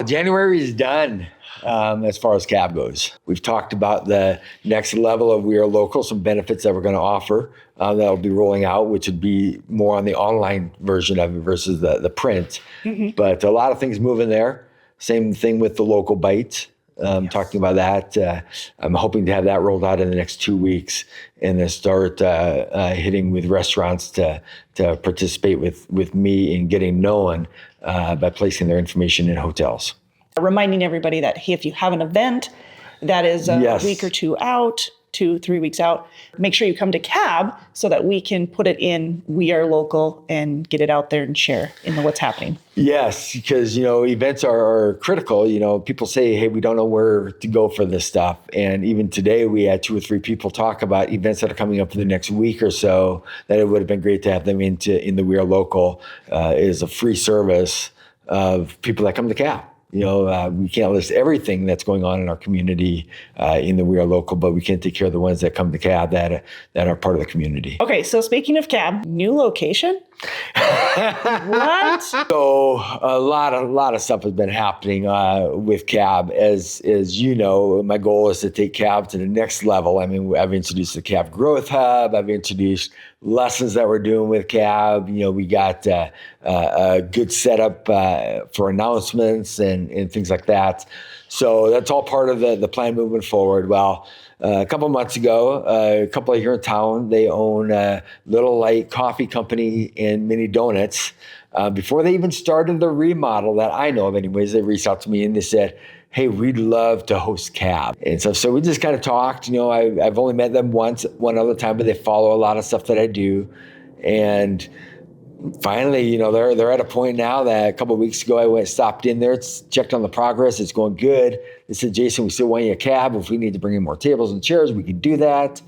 January is done as far as cab goes. We've talked about the next level of We Are Local, some benefits that we're going to offer that'll be rolling out, which would be more on the online version of it versus the print. Mm-hmm. But a lot of things moving there. Same thing with the local bites. Yes. Talking about that. I'm hoping to have that rolled out in the next 2 weeks and then start hitting with restaurants to participate with me in getting known by placing their information in hotels. Reminding everybody that, hey, if you have an event that is a week or two out, 2-3 weeks out, make sure you come to CAB so that we can put it in We Are Local and get it out there and share in what's happening. Yes, because, events are critical. People say, hey, we don't know where to go for this stuff. And even today, we had 2 or 3 people talk about events that are coming up for the next week or so, that it would have been great to have them in the We Are Local. It is a free service of people that come to CAB. We can't list everything that's going on in our community in the We Are Local, but we can take care of the ones that come to CAB that are part of the community. Okay, so speaking of CAB, new location? What? So a lot of stuff has been happening with CAB. As you know, my goal is to take CAB to the next level. I mean, I've introduced the CAB Growth Hub. I've introduced lessons that we're doing with CAB. We got a good setup for announcements and things like that. So that's all part of the plan moving forward. Well, a couple of months ago, a couple here in town, they own a Little Light Coffee Company and Mini Donuts. Before they even started the remodel that I know of anyways, they reached out to me and they said, hey, we'd love to host CAB. And so we just kind of talked. I've only met them one other time, but they follow a lot of stuff that I do. And finally, they're at a point now that a couple of weeks ago, I stopped in there, checked on the progress. It's going good. They said, Jayson, we still want you a CAB. If we need to bring in more tables and chairs, we can do that.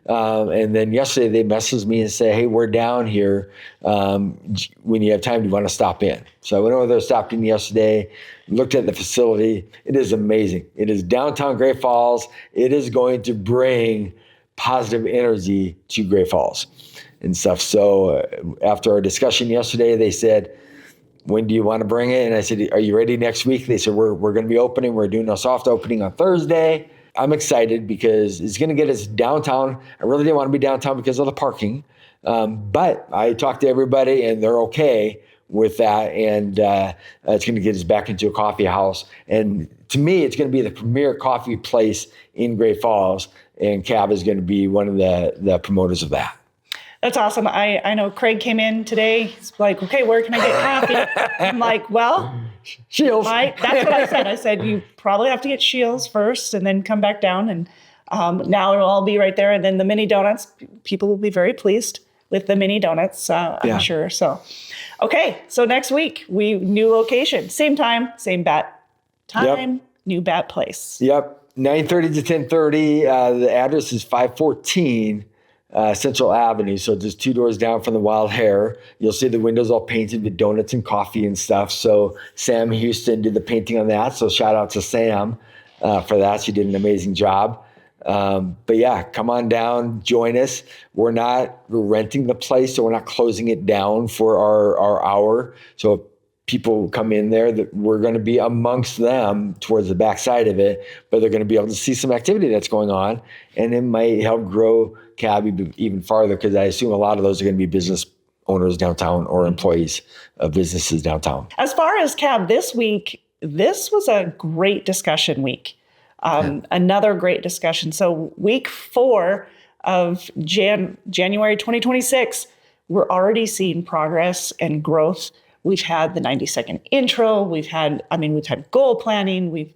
And then yesterday they messaged me and said, hey, we're down here. When you have time, do you want to stop in? So I went over there, stopped in yesterday, looked at the facility. It is amazing. It is downtown Great Falls. It is going to bring positive energy to Great Falls and stuff. So after our discussion yesterday, they said, when do you want to bring it? And I said, are you ready next week? They said, we're going to be opening. We're doing a soft opening on Thursday. I'm excited because it's going to get us downtown. I really didn't want to be downtown because of the parking. But I talked to everybody and they're okay with that. And it's going to get us back into a coffee house. And to me, it's going to be the premier coffee place in Great Falls. And CAB is going to be one of the promoters of that. That's awesome. I know Craig came in today. He's like, okay, where can I get coffee? I'm like, well, Shields. That's what I said. I said, you probably have to get Shields first and then come back down. And now it'll all be right there. And then the mini donuts, people will be very pleased with the mini donuts, I'm sure. So, okay. So next week, new location, same time, same bat time, yep. New bat place. Yep. 9:30 to 10:30. The address is 514 Central Avenue. So just 2 doors down from the Wild Hare. You'll see the windows all painted with donuts and coffee and stuff. So Sam Houston did the painting on that. So shout out to Sam for that. She did an amazing job. But yeah, come on down, join us. We're not renting the place, so we're not closing it down for our hour. So if people come in there, that we're going to be amongst them towards the backside of it, but they're going to be able to see some activity that's going on, and it might help grow CAB even farther, because I assume a lot of those are going to be business owners downtown or employees of businesses downtown. As far as CAB this week, this was a great discussion week. Another great discussion. So week 4 of January 2026, we're already seeing progress and growth. We've had the 90-second intro. We've had goal planning.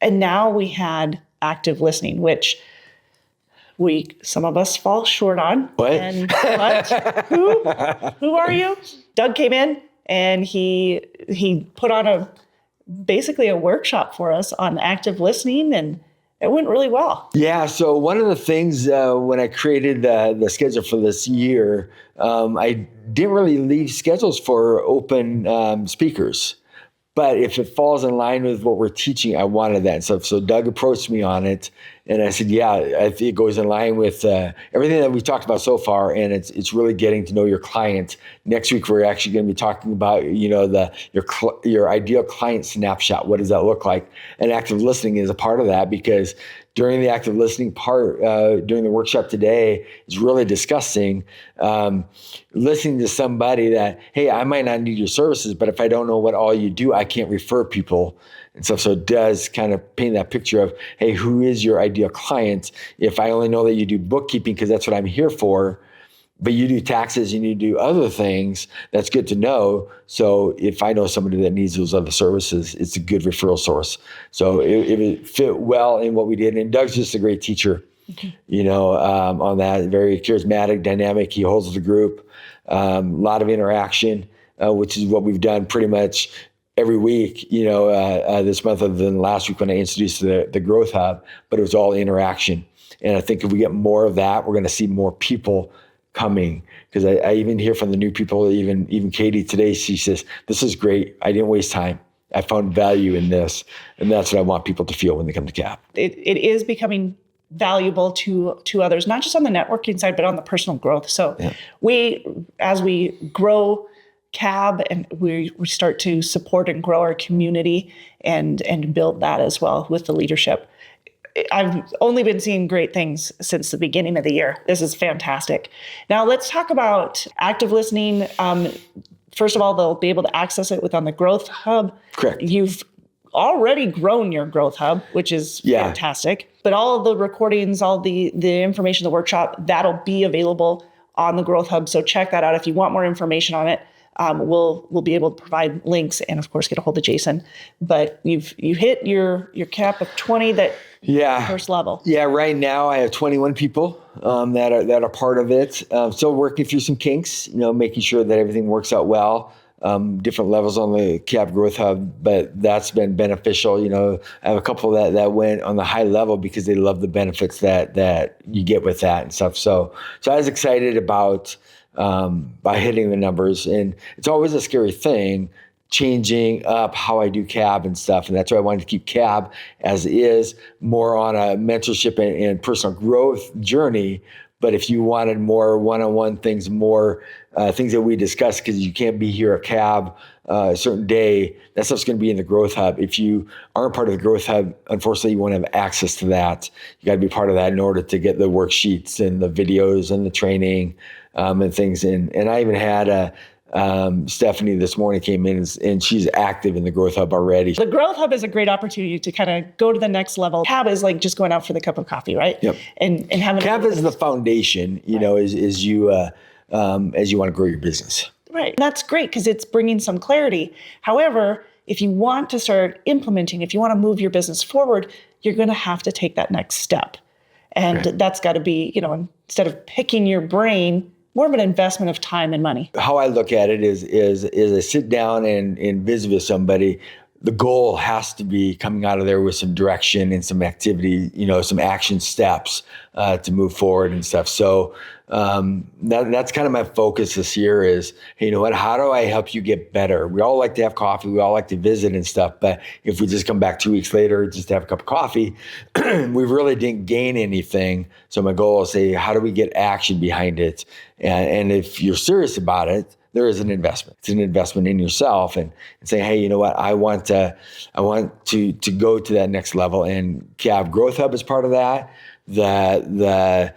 And now we had active listening, which some of us fall short on. What? And what? Who are you? Doug came in and he put on basically a workshop for us on active listening, and it went really well. Yeah. So one of the things when I created the schedule for this year, I didn't really leave schedules for open speakers. But if it falls in line with what we're teaching, I wanted that. So Doug approached me on it, and I said, yeah, I think it goes in line with everything that we've talked about so far, and it's really getting to know your client. Next week, we're actually going to be talking about, your ideal client snapshot. What does that look like? And active listening is a part of that, because during the active listening part, during the workshop today, is really discussing listening to somebody that, hey, I might not need your services, but if I don't know what all you do, I can't refer people and stuff. So it does kind of paint that picture of, hey, who is your ideal client? If I only know that you do bookkeeping because that's what I'm here for, but you do taxes and you do other things, that's good to know. So if I know somebody that needs those other services, it's a good referral source. So it fit well in what we did. And Doug's just a great teacher, on that. Very charismatic, dynamic. He holds the group. A lot of interaction, which is what we've done pretty much every week, this month, other than last week when I introduced the Growth Hub, but it was all interaction. And I think if we get more of that, we're going to see more people coming, because I even hear from the new people, even Katie today, she says, this is great. I didn't waste time. I found value in this. And that's what I want people to feel when they come to CAB. It is becoming valuable to others, not just on the networking side, but on the personal growth. So as we grow CAB and we start to support and grow our community and build that as well with the leadership. I've only been seeing great things since the beginning of the year. This is fantastic. Now let's talk about active listening. First of all, they'll be able to access it on the Growth Hub. Correct. You've already grown your Growth Hub, which is fantastic. But all of the recordings, all the information, the workshop, that'll be available on the Growth Hub. So check that out. If you want more information on it, we'll be able to provide links and of course get a hold of Jayson. But you hit your cap of 20 first level. Yeah, right now I have 21 people that are part of it. Still working through some kinks, making sure that everything works out well. Different levels on the CAB Growth Hub, but that's been beneficial. I have a couple that went on the high level because they love the benefits that you get with that and stuff. So I was excited about by hitting the numbers, and it's always a scary thing changing up how I do CAB and stuff. And that's why I wanted to keep CAB as is, more on a mentorship and personal growth journey. But if you wanted more one-on-one things, more things that we discuss, because you can't be here at CAB a certain day, that stuff's going to be in the Growth Hub. If you aren't part of the Growth Hub, unfortunately, you won't have access to that. You got to be part of that in order to get the worksheets and the videos and the training and things. And I even had Stephanie this morning came in and she's active in the Growth Hub already. The Growth Hub is a great opportunity to kind of go to the next level. CAB is like just going out for the cup of coffee, right? Yep. And having CAB is the foundation, as you want to grow your business. Right. And that's great because it's bringing some clarity. However, if you want to start implementing, if you want to move your business forward, you're going to have to take that next step. And that's got to be, instead of picking your brain, more of an investment of time and money. How I look at it is I sit down and visit with somebody. The goal has to be coming out of there with some direction and some activity, some action steps to move forward and stuff. So that's kind of my focus this year is, hey, you know what? How do I help you get better? We all like to have coffee. We all like to visit and stuff. But if we just come back 2 weeks later just to have a cup of coffee, we really didn't gain anything. So my goal is say, how do we get action behind it? And if you're serious about it, there is an investment. It's an investment in yourself and saying, hey, you know what? I want to go to that next level. And CAB Growth Hub is part of that. The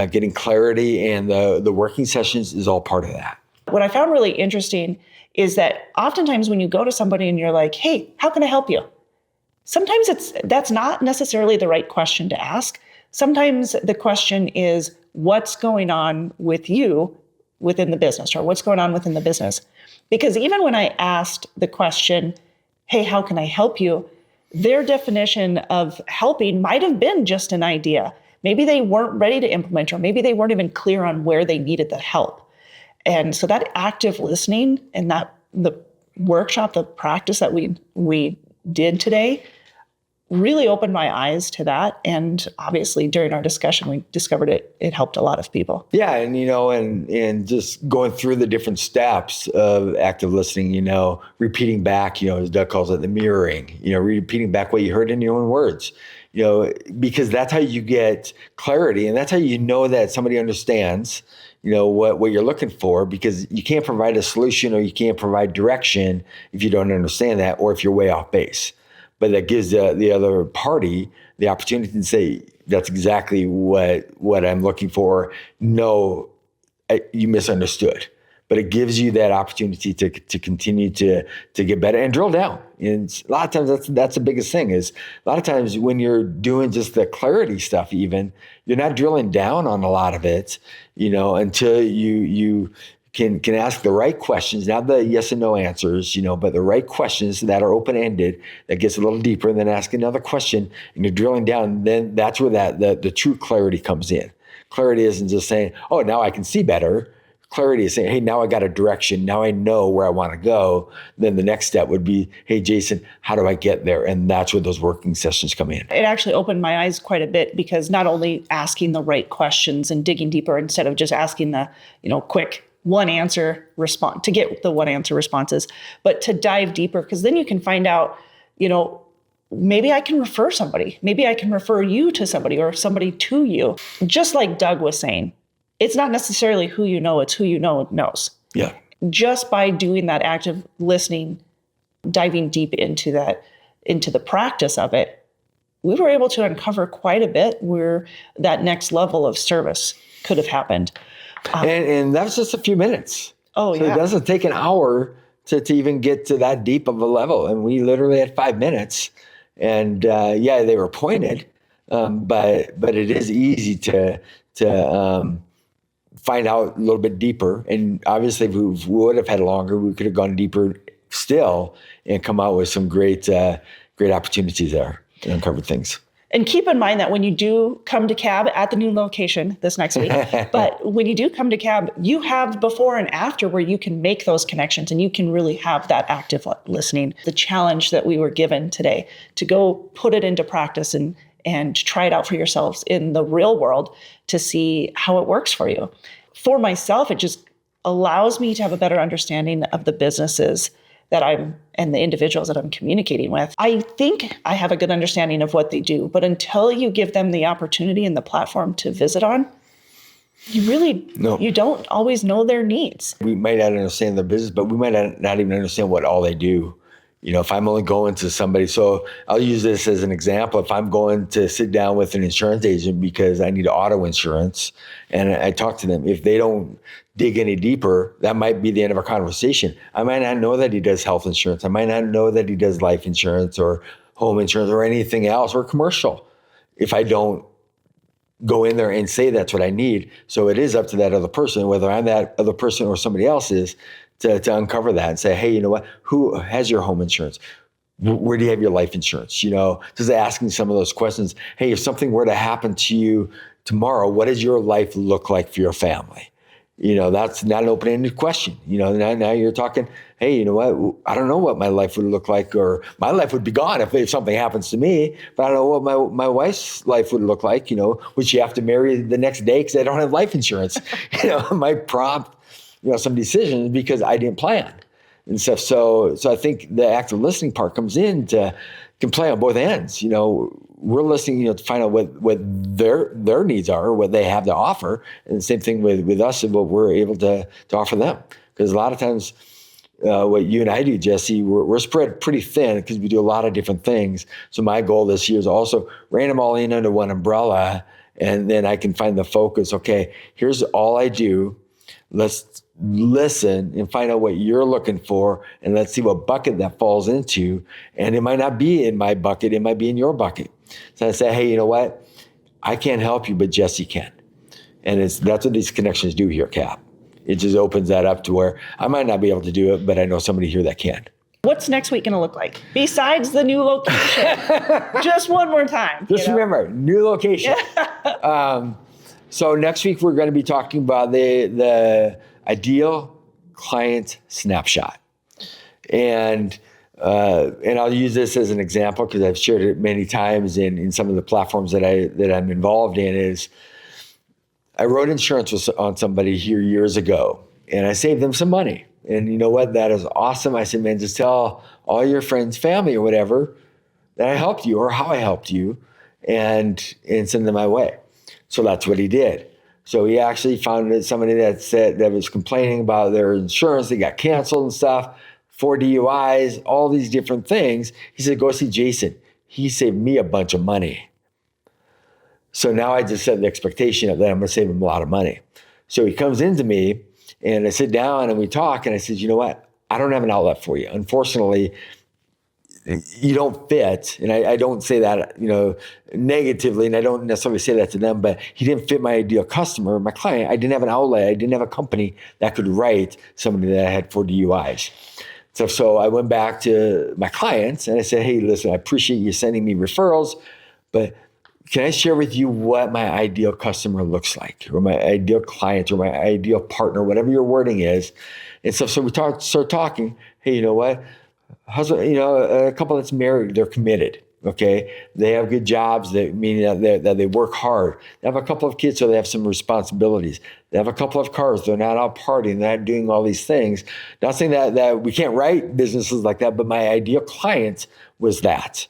getting clarity and the working sessions is all part of that. What I found really interesting is that oftentimes when you go to somebody and you're like, hey, how can I help you? Sometimes that's not necessarily the right question to ask. Sometimes the question is, what's going on with you within the business, or what's going on within the business? Because even when I asked the question, hey, how can I help you? Their definition of helping might have been just an idea. Maybe they weren't ready to implement, or maybe they weren't even clear on where they needed the help. And so that active listening and the workshop, the practice that we did today really opened my eyes to that. And obviously during our discussion, we discovered it helped a lot of people. Yeah. And, and just going through the different steps of active listening, repeating back, as Doug calls it, the mirroring, repeating back what you heard in your own words, because that's how you get clarity. And that's how you know that somebody understands, what you're looking for, because you can't provide a solution or you can't provide direction if you don't understand that, or if you're way off base. But that gives the other party the opportunity to say, that's exactly what I'm looking for. No, you misunderstood. But it gives you that opportunity to continue to get better and drill down. And a lot of times that's the biggest thing, is a lot of times when you're doing just the clarity stuff, even, you're not drilling down on a lot of it, until you can ask the right questions, not the yes and no answers, but the right questions that are open-ended, that gets a little deeper, and then ask another question, and you're drilling down. Then that's where the true clarity comes in. Clarity isn't just saying, oh, now I can see better. Clarity is saying, hey, now I got a direction. Now I know where I want to go. Then the next step would be, hey, Jayson, how do I get there? And that's where those working sessions come in. It actually opened my eyes quite a bit, because not only asking the right questions and digging deeper instead of just asking the, quick one answer response to get the one answer responses, but to dive deeper, because then you can find out, maybe I can refer somebody. Maybe I can refer you to somebody, or somebody to you. Just like Doug was saying, it's not necessarily who you know, it's who you know knows. Yeah. Just by doing that active listening, diving deep into the practice of it, we were able to uncover quite a bit where that next level of service could have happened. And that was just a few minutes. Oh, so yeah. It doesn't take an hour to even get to that deep of a level. And we literally had 5 minutes. And they were pointed, but it is easy to find out a little bit deeper. And obviously, if we would have had longer, we could have gone deeper still and come out with some great opportunities there and uncovered things. And keep in mind that when you do come to CAB at the new location this next week, but when you do come to CAB, you have before and after where you can make those connections and you can really have that active listening. The challenge that we were given today to go put it into practice and try it out for yourselves in the real world to see how it works for you. For myself, it just allows me to have a better understanding of the businesses that and the individuals that I'm communicating with. I think I have a good understanding of what they do, but until you give them the opportunity and the platform to visit on, you don't always know their needs. We might not understand their business, but we might not even understand what all they do. If I'm only going to somebody, so I'll use this as an example. If I'm going to sit down with an insurance agent because I need auto insurance and I talk to them, if they don't dig any deeper, that might be the end of our conversation. I might not know that he does health insurance. I might not know that he does life insurance or home insurance or anything else or commercial if I don't go in there and say that's what I need. So it is up to that other person, whether I'm that other person or somebody else is, to uncover that and say, hey, you know what? Who has your home insurance? Where do you have your life insurance? Just asking some of those questions. Hey, if something were to happen to you tomorrow, what does your life look like for your family? That's not an open-ended question. Now you're talking, hey, you know what? I don't know what my life would look like, or my life would be gone if something happens to me, but I don't know what my wife's life would look like. Would she have to marry the next day because I don't have life insurance? It might prompt some decisions because I didn't plan and stuff. So I think the active listening part comes in can play on both ends. We're listening, to find out what their needs are, or what they have to offer. And the same thing with us and what we're able to offer them. Because a lot of times what you and I do, Jesse, we're spread pretty thin because we do a lot of different things. So my goal this year is also rein them all in under one umbrella. And then I can find the focus. Okay, here's all I do. Let's listen and find out what you're looking for, and let's see what bucket that falls into. And it might not be in my bucket, it might be in your bucket. So I say, hey, you know what? I can't help you, but Jesse can. And that's what these connections do here, Cap. It just opens that up to where I might not be able to do it, but I know somebody here that can. What's next week going to look like besides the new location? Just one more time. Just remember, new location. So next week, we're going to be talking about the ideal client snapshot. And And I'll use this as an example because I've shared it many times in some of the platforms that I'm involved in. Is I wrote insurance on somebody here years ago, and I saved them some money. And you know what? That is awesome. I said, man, just tell all your friends, family, or whatever that I helped you or how I helped you, and send them my way. So that's what he did. So he actually found somebody that was complaining about their insurance. They got canceled and stuff, 4 DUIs, all these different things. He said, go see Jayson. He saved me a bunch of money. So now I just set the expectation that I'm going to save him a lot of money. So he comes into me and I sit down and we talk and I said, you know what? I don't have an outlet for you. Unfortunately, you don't fit. And I don't say that, negatively, and I don't necessarily say that to them, but he didn't fit my ideal customer, my client. I didn't have an outlet. I didn't have a company that could write somebody that had 4 DUIs. So I went back to my clients and I said, hey, listen, I appreciate you sending me referrals, but can I share with you what my ideal customer looks like, or my ideal client, or my ideal partner, whatever your wording is? And so we start talking. Hey, you know what? Husband, a couple that's married, they're committed. Okay, they have good jobs. Meaning that they work hard. They have a couple of kids, so they have some responsibilities. They have a couple of cars. They're not out partying. They're not doing all these things. Not saying that we can't write businesses like that, but my ideal client was that.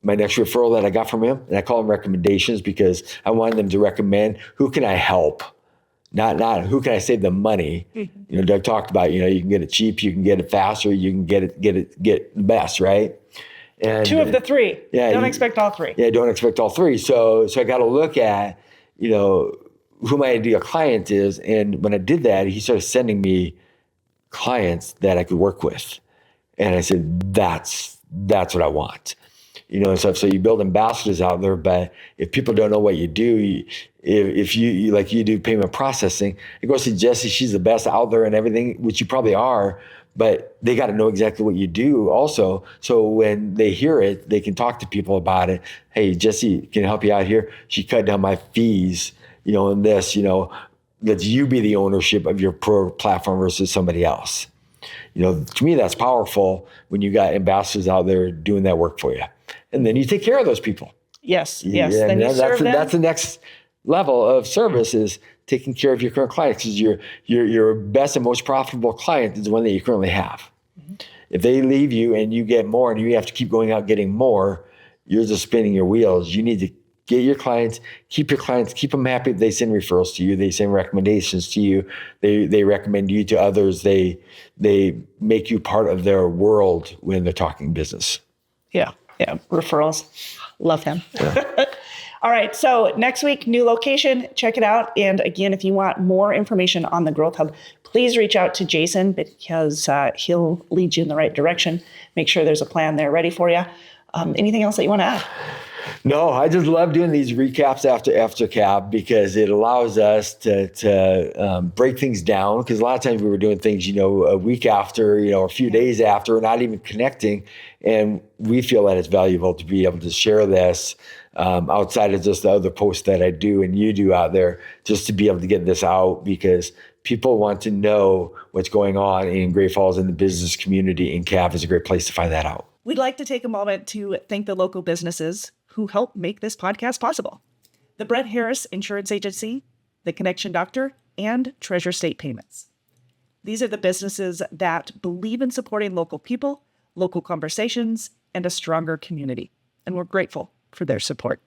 My next referral that I got from him, and I call them recommendations because I wanted them to recommend who can I help, not who can I save them money. Mm-hmm. Doug talked about, you can get it cheap, you can get it faster, you can get the best, right? And 2 of the 3. Yeah, don't expect all 3. Yeah, don't expect all 3. So I got to look at, who my ideal client is. And when I did that, he started sending me clients that I could work with. And I said, that's what I want. So you build ambassadors out there, but if people don't know what you do, if you like you do payment processing, it goes to Jesse, she's the best out there and everything, which you probably are, but they got to know exactly what you do also. So when they hear it, they can talk to people about it. Hey, Jesse, can I help you out here? She cut down my fees, and this, let you be the ownership of your pro platform versus somebody else. To me, that's powerful when you got ambassadors out there doing that work for you. And then you take care of those people. Yes. Yeah, Then you serve them. That's the next level of service, is taking care of your current clients, because your best and most profitable client is the one that you currently have. Mm-hmm. If they leave you and you get more and you have to keep going out getting more, you're just spinning your wheels. You need to get your clients, keep them happy. They send referrals to you. They send recommendations to you. They recommend you to others. They make you part of their world when they're talking business. Yeah. Referrals. Love them. Yeah. All right. So next week, new location, check it out. And again, if you want more information on the Growth Hub, please reach out to Jayson, because he'll lead you in the right direction. Make sure there's a plan there ready for you. Anything else that you want to add? No, I just love doing these recaps after CAB, because it allows us to break things down. Because a lot of times we were doing things, a week after, a few days after, not even connecting. And we feel that it's valuable to be able to share this outside of just the other posts that I do and you do out there, just to be able to get this out, because people want to know what's going on in Great Falls in the business community, and CAB is a great place to find that out. We'd like to take a moment to thank the local businesses who help make this podcast possible. The Brett Harris Insurance Agency, The Connection Doctor, and Treasure State Payments. These are the businesses that believe in supporting local people, local conversations, and a stronger community. And we're grateful for their support.